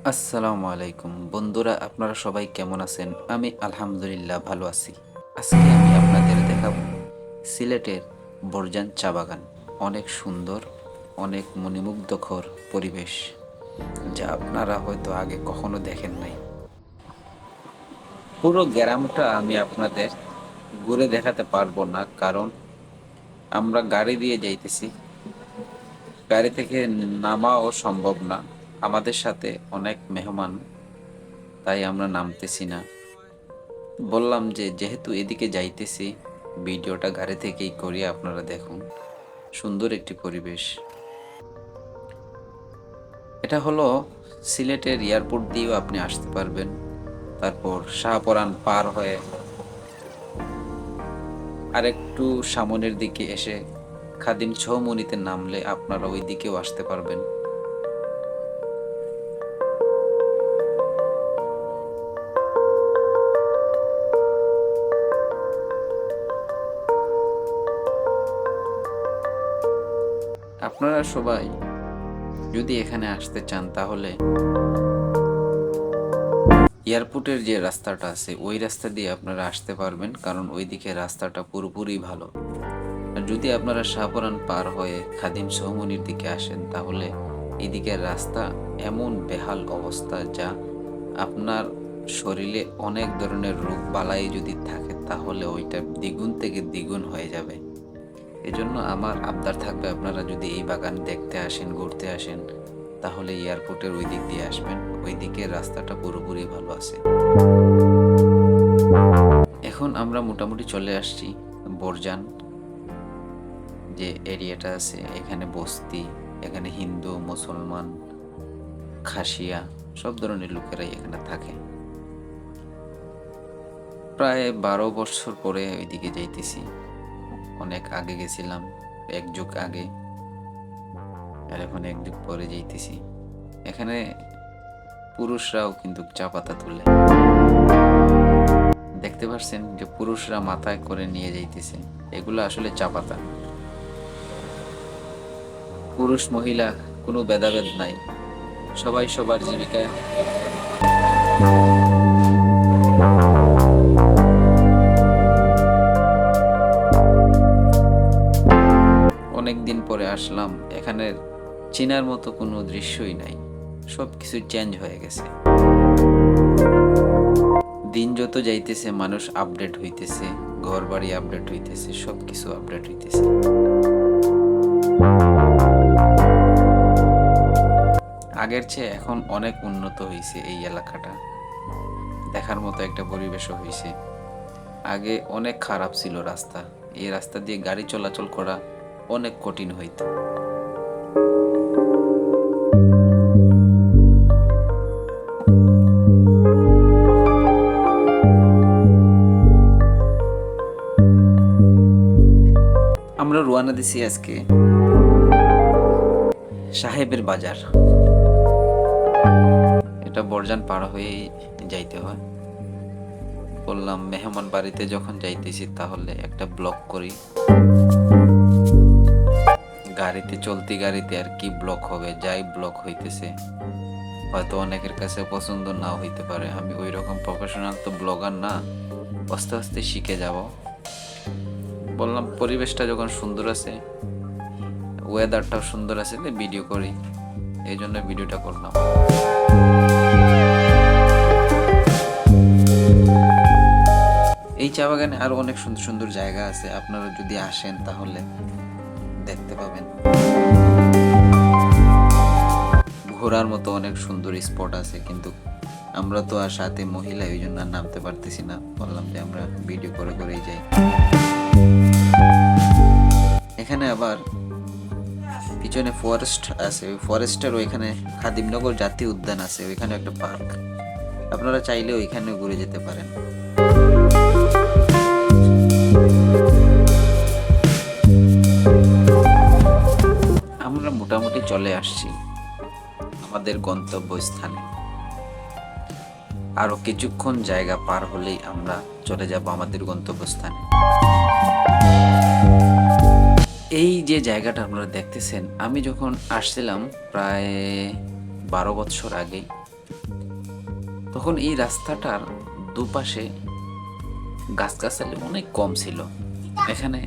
আসসালামু আলাইকুম বন্ধুরা, আপনারা সবাই কেমন আছেন? আমি আলহামদুলিল্লাহ ভালো আছি। আজকে আমি আপনাদের দেখাবো সিলেটের বরজান চা বাগান। অনেক সুন্দর, অনেক মনোমুগ্ধকর পরিবেশ, যা আপনারা হয়তো আগে কখনো দেখেন নাই। পুরো গ্রামটা আমি আপনাদের ঘুরে দেখাতে পারবো না, কারণ আমরা গাড়ি দিয়ে যাইতেছি। গাড়ি থেকে নামাও সম্ভব না, আমাদের সাথে অনেক মেহমান, তাই আমরা নামতেছি না। বললাম যে যেহেতু এদিকে যাইতেছি, ভিডিওটা গাড়ি থেকেই করি, আপনারা দেখুন। সুন্দর একটি পরিবেশ। এটা হলো সিলেটের এয়ারপোর্ট দিয়েও আপনি আসতে পারবেন। তারপর শাহপরান পার হয়ে আরেকটু সামনের দিকে এসে খাদিম ছৌমনিতে নামলে আপনারা ওই দিকেও আসতে পারবেন। আপনারা সবাই যদি এখানে আসতে চান, তাহলে এয়ারপোর্টের যে রাস্তাটা আছে ওই রাস্তা দিয়ে আপনারা আসতে পারবেন, কারণ ওই দিকে রাস্তাটা পুরোপুরি ভালো। আর যদি আপনারা শাহপরান পার হয়ে খাদিম চৌমুহনীর দিকে আসেন, তাহলে এদিকের রাস্তা এমন বেহাল অবস্থা, যা আপনার শরীরে অনেক ধরনের রোগ বালাই যদি থাকে, তাহলে ওইটা দ্বিগুণ থেকে দ্বিগুণ হয়ে যাবে। এজন্য আমার আবদার থাকবে, আপনারা যদি এই বাগান দেখতে আসেন, ঘুরতে আসেন, তাহলে এয়ারপোর্টের ওই দিক দিয়ে আসবেন। ওই দিকের রাস্তাটা পুরোপুরি ভালো আছে। এখন আমরা মোটামুটি চলে আসছি বরজান যে এরিয়াটা আছে। এখানে বস্তি, এখানে হিন্দু, মুসলমান, খাসিয়া সব ধরনের লোকেরাই এখানে থাকে। প্রায় 12 বছর পরে ওইদিকে যাইতেছি। অনেক আগে গেছিলাম, এক যুগ আগে, আর এখন এক যুগ পরে যাইতেছি। এখানে পুরুষরাও কিন্তু চা পাতা তুলে। দেখতে পাচ্ছেন যে পুরুষরা মাথায় করে নিয়ে যাইতেছে, এগুলো আসলে চা পাতা। পুরুষ মহিলা কোনো ভেদাভেদ নাই, সবাই সবার জীবিকায়। অনেক দিন পরে আসলাম, এখানে চেনার মতো কোনো দৃশ্যই নাই, সব কিছু চেঞ্জ হয়ে গেছে। দিন যত যাইতেছে মানুষ আপডেট হইতেছে, ঘর বাড়ি আপডেট হইতেছে, সব কিছু আপডেট হইতেছে। আগের চেয়ে এখন অনেক উন্নত হয়েছে এই এলাকাটা, দেখার মতো একটা পরিবেশও হয়েছে। আগে অনেক খারাপ ছিল রাস্তা, এই রাস্তা দিয়ে গাড়ি চলাচল করা অনেক কঠিন হইতো। আমরা রওনা দিছি আজকে সাহেবের বাজার। এটা বরজান পার হয়েই যাইতে হয়। বললাম মেহমান বাড়িতে যখন যাইতেছি, তাহলে একটা ব্লগ করি। গাড়িতে, চলতি গাড়িতে আর কি ব্লগ হবে, যাই ব্লগ হইতেছে। হয়তো অনেকের কাছে পছন্দ নাও হইতে পারে, আমি ওই রকম প্রফেশনাল তো ব্লগার না, আস্তে আস্তে শিখে যাব। বললাম পরিবেশটা যখন সুন্দর আছে, ওয়েদারটাও সুন্দর আছে, ভিডিও করি, এই জন্য ভিডিওটা করলাম। এই চা বাগানে আরো অনেক সুন্দর সুন্দর জায়গা আছে, আপনারা যদি আসেন তাহলে দেখতে পাবেন। ঘোরার মতো অনেক সুন্দর স্পট আছে, কিন্তু আমরা তো আর সাথে মহিলা, ওই জন্য আর নামতে পারতেছি না। বললাম যে আমরা ভিডিও করে করেই যাই। এখানে আবার পিছনে ফরেস্ট আছে, ওই ফরেস্টের ওইখানে খাদিমনগর জাতীয় উদ্যান আছে, ওইখানে একটা পার্ক, আপনারা চাইলে ওইখানে ঘুরে যেতে পারেন। আমরা মোটামুটি চলে আসছি আমাদের গন্তব্যস্থানে। আরো কিছুক্ষণ জায়গা পার হলেই আমরা চলে যাব আমাদের গন্তব্যস্থানে। এই যে জায়গাটা আপনারা দেখতেছেন, আমি যখন আসছিলাম প্রায় 12 বছর আগে, তখন এই রাস্তাটার দুপাশে গাছগাছালি অনেক কম ছিল। এখানে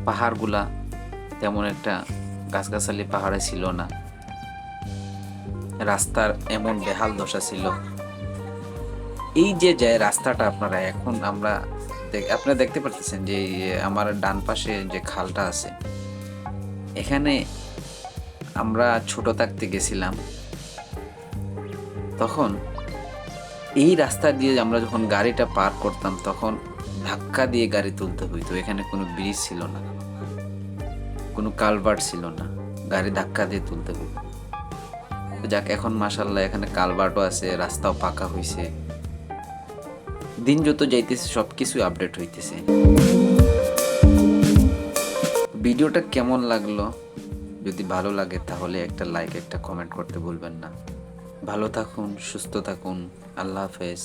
পাহাড়গুলা তেমন একটা গাছগাছালি পাহাড়ে ছিল না। রাস্তার এমন বেহাল দশা ছিল। এই যে রাস্তাটা আপনারা এখন আপনারা দেখতে পারতেছেন যে আমার ডান পাশে যে খালটা আছে, এখানে আমরা ছোট থাকতে গেছিলাম। তখন এই রাস্তা দিয়ে আমরা যখন গাড়িটা পার করতাম তখন ধাক্কা দিয়ে গাড়ি তুলতে হইতো। এখানে কোনো ব্রিজ ছিল না, কোনো কালভার্ট ছিল না, গাড়ি ধাক্কা দিয়ে তুলতে হইতো। যাক, এখন মাশাআল্লাহ এখানে কালভার্টও আছে, রাস্তাও পাকা হইছে। দিন যত যাইতেছে সবকিছু আপডেট হইতেছে। ভিডিওটা কেমন লাগলো? যদি ভালো লাগে তাহলে একটা লাইক, একটা কমেন্ট করতে ভুলবেন না। ভালো থাকুন, সুস্থ থাকুন। আল্লাহ হাফেজ।